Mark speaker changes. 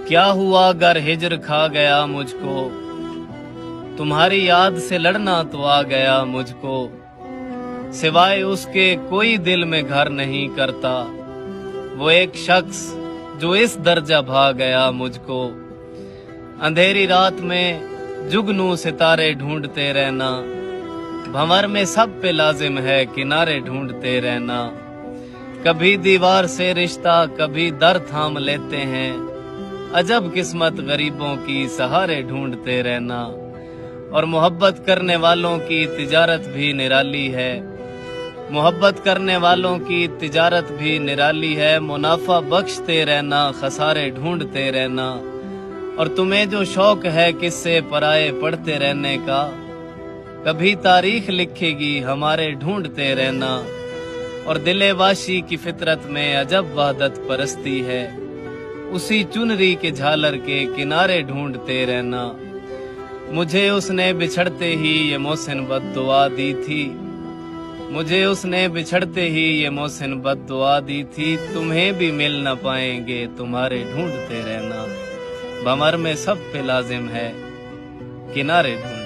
Speaker 1: क्या हुआ अगर हिजर खा गया मुझको, तुम्हारी याद से लड़ना तो आ गया मुझको। सिवाय उसके कोई दिल में घर नहीं करता, वो एक शख्स जो इस दर्जा भा गया मुझको। अंधेरी रात में जुगनू सितारे ढूंढते रहना, भंवर में सब पे लाजिम है किनारे ढूंढते रहना। कभी दीवार से रिश्ता कभी दर थाम लेते हैं, अजब किस्मत गरीबों की सहारे ढूंढते रहना। और मोहब्बत करने वालों की तिजारत भी निराली है, मोहब्बत करने वालों की तिजारत भी निराली है। मुनाफा बख्शते रहना, खसारे ढूंढते रहना। और तुम्हें जो शौक है किससे पराए पढ़ते रहने का, कभी तारीख लिखेगी हमारे ढूंढते रहना। और दिले वाशी की फितरत में अजब वहदत परस्ती है, उसी चुनरी के झालर के किनारे ढूंढते रहना। मुझे उसने बिछड़ते ही ये मोहसिन बद्दुआ दी थी, मुझे उसने बिछड़ते ही ये मोहसिन बद्दुआ दी थी। तुम्हें भी मिल न पाएंगे तुम्हारे ढूंढते रहना, भंवर में सब पे लाजिम है किनारे ढूंढ